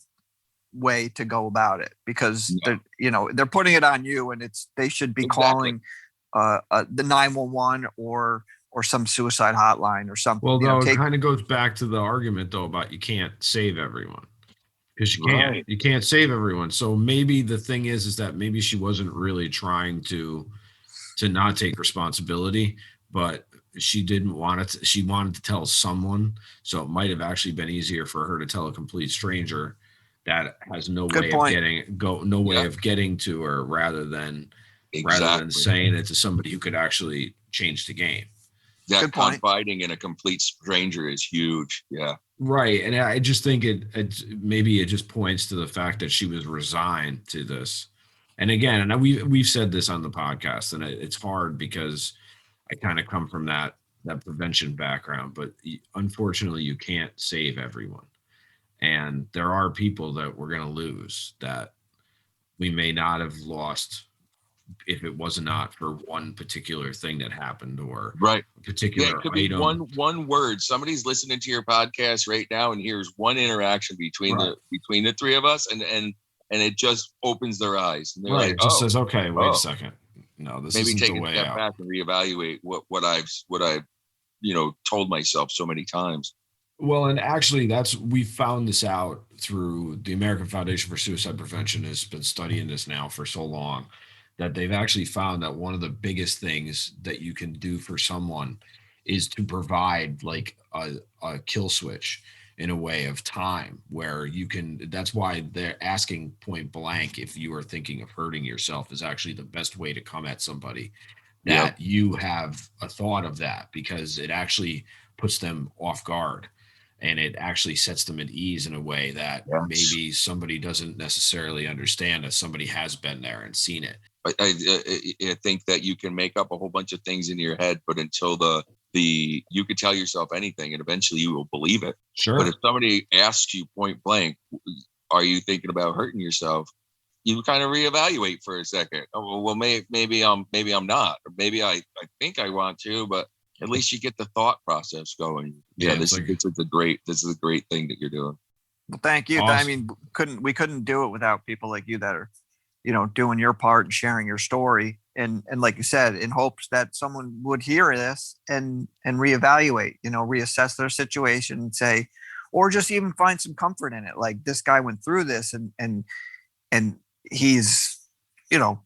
way to go about it, because they're putting it on you, and they should be calling the 911 or some suicide hotline or something. Well, though, it kind of goes back to the argument though about you can't save everyone, because you can't save everyone. So maybe the thing is that maybe she wasn't really trying to not take responsibility, but she didn't want it. She wanted to tell someone, so it might have actually been easier for her to tell a complete stranger that has no way of getting to her, rather than saying it to somebody who could actually change the game. That confiding in a complete stranger is huge. Yeah. Right. And I just think maybe it just points to the fact that she was resigned to this. And again, and we've said this on the podcast, and it's hard because I kind of come from that prevention background, but unfortunately you can't save everyone. And there are people that we're going to lose that we may not have lost if it was not for one particular thing that happened, or a particular it could be one word. Somebody's listening to your podcast right now and hears one interaction between the three of us, and it just opens their eyes, and they're like, says, okay, wait a second, no, this maybe isn't take the a way step out. back and reevaluate what I've told myself so many times. Well, and actually we found this out through the American Foundation for Suicide Prevention. Has been studying this now for so long that they've actually found that one of the biggest things that you can do for someone is to provide like a kill switch in a way of time where you can. That's why they're asking point blank if you are thinking of hurting yourself is actually the best way to come at somebody, that you have a thought of that, because it actually puts them off guard and it actually sets them at ease in a way that maybe somebody doesn't necessarily understand, as somebody has been there and seen it. I think that you can make up a whole bunch of things in your head, but until you could tell yourself anything and eventually you will believe it. Sure. But if somebody asks you point blank, are you thinking about hurting yourself? You kind of reevaluate for a second. Oh, well, maybe I'm not, or maybe I think I want to, but at least you get the thought process going. This is a great thing that you're doing. Well, thank you. Awesome. I mean, we couldn't do it without people like you that are, doing your part and sharing your story. And like you said, in hopes that someone would hear this and reevaluate, reassess their situation and say, or just even find some comfort in it. Like, this guy went through this and he's a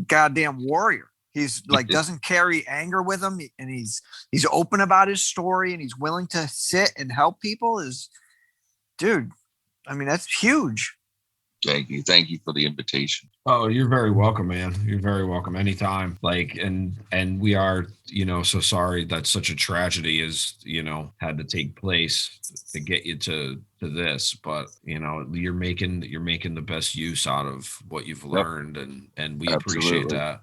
goddamn warrior. He's like, doesn't carry anger with him, and he's open about his story, and he's willing to sit and help people. Dude, I mean, that's huge. Thank you for the invitation. Oh, you're very welcome, man. You're very welcome anytime. Like, and we are, so sorry that such a tragedy is, had to take place to get you to this, but you're making the best use out of what you've learned, and we appreciate that.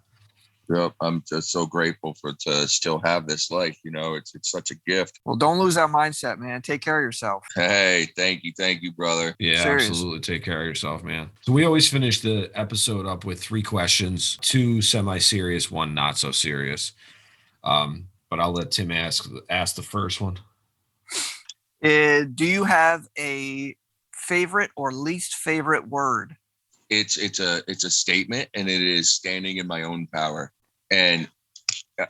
Yep, I'm just so grateful to still have this life. It's such a gift. Well, don't lose that mindset, man. Take care of yourself. Hey, thank you, brother. Yeah, Serious. Absolutely. Take care of yourself, man. So we always finish the episode up with 3 questions, 2 semi-serious, 1 not so serious. But I'll let Tim ask the first one. Do you have a favorite or least favorite word? It's a statement, and it is standing in my own power. And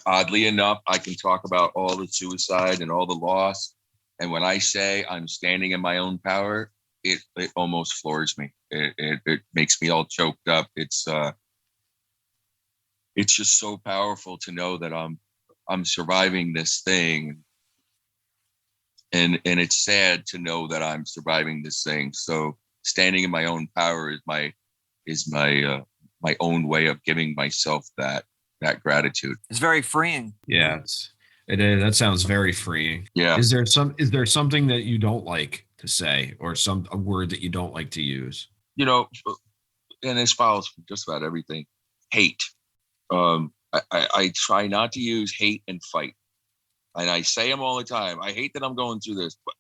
oddly enough, I can talk about all the suicide and all the loss. And when I say I'm standing in my own power, it almost floors me. It makes me all choked up. It's just so powerful to know that I'm surviving this thing. And it's sad to know that I'm surviving this thing. So standing in my own power is my own way of giving myself that gratitude. It's very freeing. Yeah, it is. That sounds very freeing. Yeah. Is there something that you don't like to say, or a word that you don't like to use? And this follows from just about everything. Hate. I try not to use hate and fight. And I say them all the time. I hate that I'm going through this, but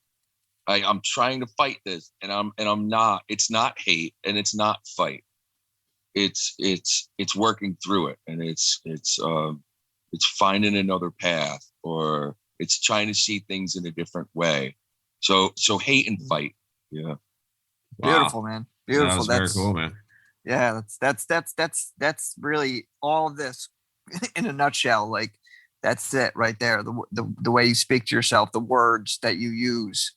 I'm trying to fight this, and I'm not. It's not hate, and it's not fight. It's working through it, and it's finding another path, or it's trying to see things in a different way. So hate and fight. Yeah. Beautiful, man. Beautiful. That's very cool, man. Yeah, that's really all of this in a nutshell. Like, that's it right there. The way you speak to yourself, the words that you use.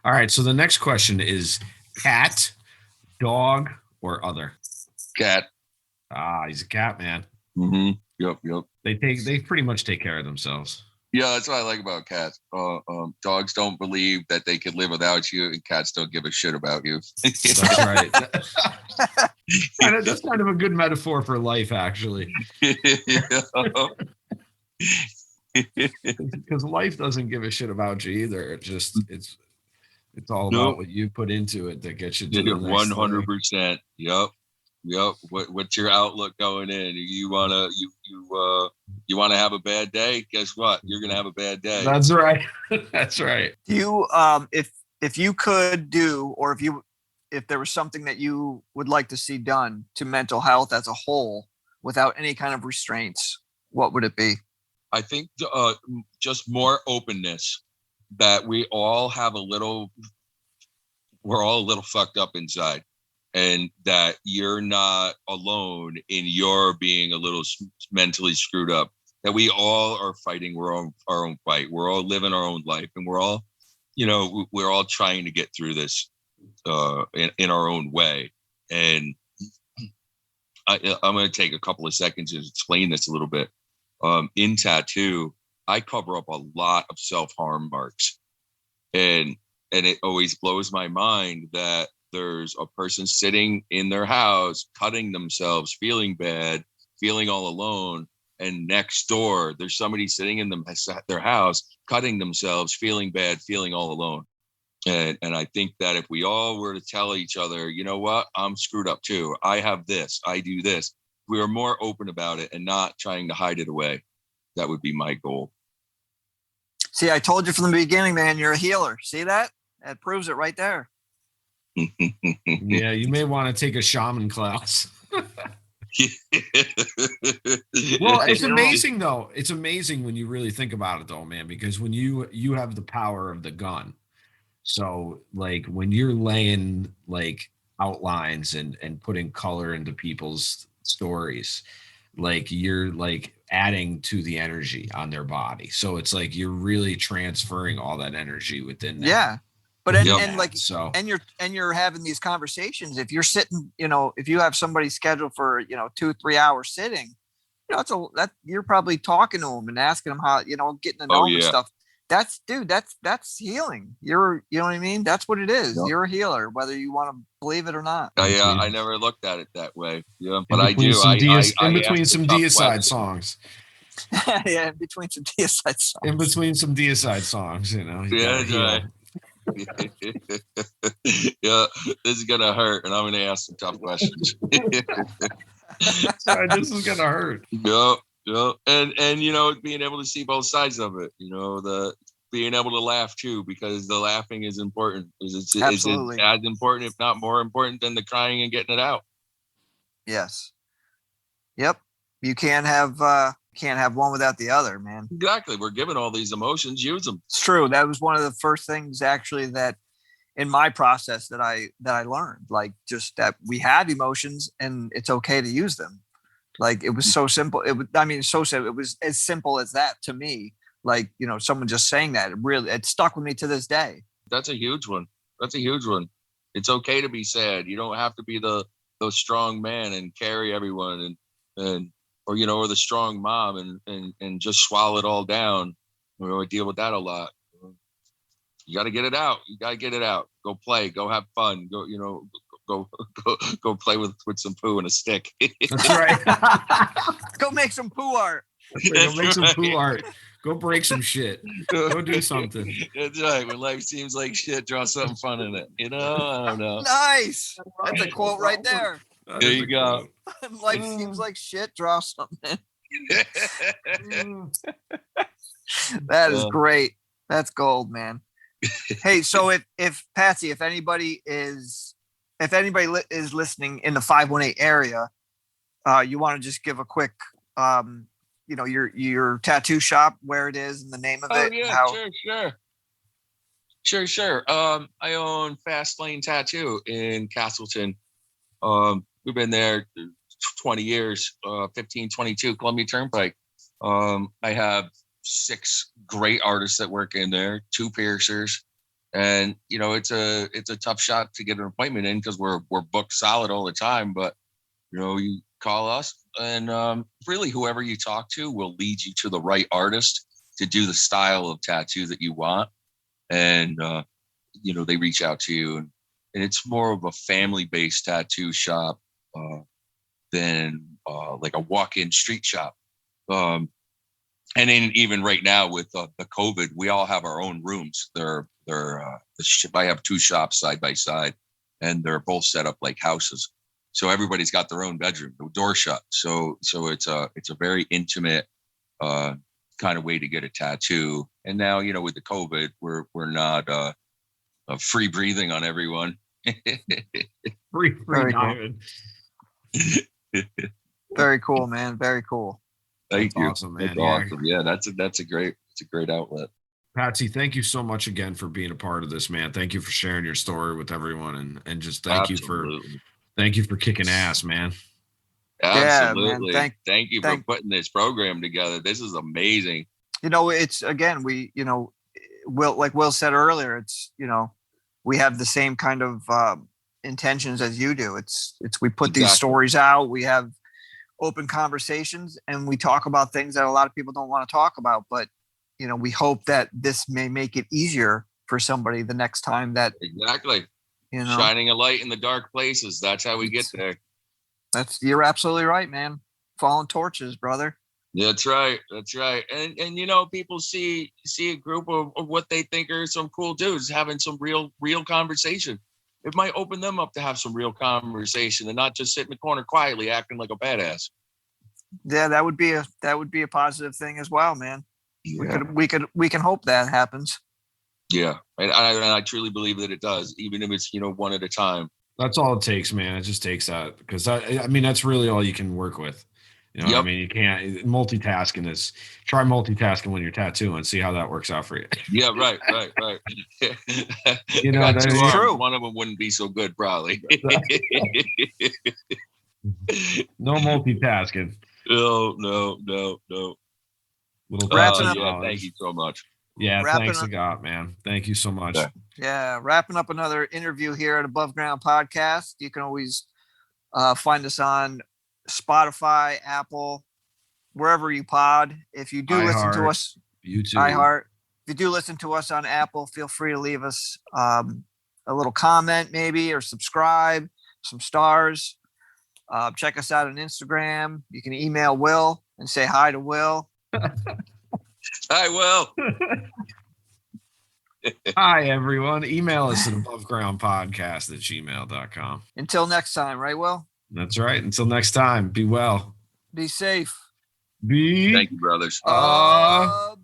All right. So the next question is cat, dog, or other? Cat. He's a cat, man. Mm-hmm. Yep. They pretty much take care of themselves. Yeah, that's what I like about cats. Dogs don't believe that they could live without you, and cats don't give a shit about you. That's right. That's kind of a good metaphor for life, actually. Because life doesn't give a shit about you either. It's all about what you put into it that gets you to the next 100%. Yep. What's your outlook going in? You wanna have a bad day? Guess what? You're gonna have a bad day. That's right. That's right. You if you could do, or if there was something that you would like to see done to mental health as a whole without any kind of restraints, what would it be? I think just more openness, that we're all a little fucked up inside, and that you're not alone in your being a little mentally screwed up, that we all are fighting our own fight. We're all living our own life, and we're all trying to get through this in our own way. And I'm going to take a couple of seconds to explain this a little bit. In tattoo, I cover up a lot of self-harm marks. And it always blows my mind that there's a person sitting in their house, cutting themselves, feeling bad, feeling all alone. And next door, there's somebody sitting in their house, cutting themselves, feeling bad, feeling all alone. And I think that if we all were to tell each other, you know what, I'm screwed up too. I have this, I do this. We are more open about it and not trying to hide it away. That would be my goal. See, I told you from the beginning, man, you're a healer. See that? That proves it right there. Yeah, you may want to take a shaman class. Well, it's amazing though. It's amazing when you really think about it though, man, because when you have the power of the gun. So like when you're laying like outlines and putting color into people's stories, like you're like adding to the energy on their body. So it's like you're really transferring all that energy within them. Yeah. But and you're having these conversations. If you're sitting, if you have somebody scheduled for 2-3 hour sitting, you're probably talking to them and asking them how, getting to know them and stuff. That's healing. You know what I mean? That's what it is. Yep. You're a healer, whether you want to believe it or not. Yeah, I never looked at it that way. Yeah, but I do. In between some deicide songs. Yeah, in between some deicide songs. In between some deicide songs, Yeah, yeah, this is gonna hurt, and I'm gonna ask some tough questions. Sorry, this is gonna hurt. Yep. And being able to see both sides of it, the being able to laugh too, because the laughing is important. It's as important, if not more important, than the crying and getting it out. Yes. Yep. You can't have one without the other, man. Exactly. We're given all these emotions, use them. It's true. That was one of the first things actually that in my process that I learned, like just that we have emotions and it's okay to use them. Like it was so simple. So simple. It was as simple as that to me. Like, someone just saying that, it stuck with me to this day. That's a huge one. It's okay to be sad. You don't have to be the strong man and carry everyone or the strong mom and just swallow it all down. I deal with that a lot. You got to get it out. Go play, go have fun. Go play with some poo and a stick. That's right. Go make some poo art. Some poo art. Go break some shit. Go do something. That's right. When life seems like shit, draw something fun in it. I don't know. Nice. That's a quote right there. There you go. Life seems like shit, draw something. That is great. That's gold, man. Hey, so if Patsy, if anybody is listening in the 518 area, you want to just give a quick, your tattoo shop, where it is and the name of it. Yeah, sure. I own Fast Lane Tattoo in Castleton. We've been there 20 years, 1522 Columbia Turnpike. I have 6 great artists that work in there, 2 piercers. And, it's a tough shot to get an appointment in because we're booked solid all the time. But, you call us and really whoever you talk to will lead you to the right artist to do the style of tattoo that you want. And, they reach out to you and it's more of a family-based tattoo shop than like a walk-in street shop. And then even right now with the COVID, we all have our own rooms. I have 2 shops side by side, and they're both set up like houses. So everybody's got their own bedroom, the door shut. So it's a very intimate kind of way to get a tattoo. And now with the COVID, we're not free breathing on everyone. free breathing. Very cool, man. Very cool. Thank you. Awesome, man. That's awesome. Yeah, that's a great outlet. Patsy, thank you so much again for being a part of this, man. Thank you for sharing your story with everyone, and just thank you for kicking ass, man. Absolutely. Yeah, man. Thank you for putting this program together. This is amazing. It's again, like Will said earlier, it's we have the same kind of intentions as you do. It's we put these stories out, we have open conversations, and we talk about things that a lot of people don't want to talk about, but we hope that this may make it easier for somebody the next time that exactly shining a light in the dark places. That's how we get there. You're absolutely right, man. Fallen torches, brother. That's right. And people see a group of what they think are some cool dudes having some real conversation. It might open them up to have some real conversation and not just sit in the corner quietly acting like a badass. Yeah, that would be a positive thing as well, man. Yeah. We can hope that happens. Yeah, and I truly believe that it does, even if it's one at a time. That's all it takes, man. It just takes that, because I mean that's really all you can work with. Yep. I mean, you can't try multitasking when you're tattooing and see how that works out for you. Yeah, right. That's true. One of them wouldn't be so good, probably. No multitasking. No. Wrapping up. Yeah, thank you so much. Yeah, thanks a God, man. Thank you so much. Yeah, wrapping up another interview here at Above Ground Podcast. You can always find us on Spotify, Apple, wherever you pod. If you do listen to us, YouTube, iHeart. If you do listen to us on Apple, feel free to leave us a little comment, maybe, or subscribe, some stars. Check us out on Instagram. You can email Will and say hi to Will. Hi, Will. Hi, everyone. Email us at abovegroundpodcast@gmail.com. Until next time, right, Will? That's right. Until next time, be well. Be safe. Thank you, brothers. Above.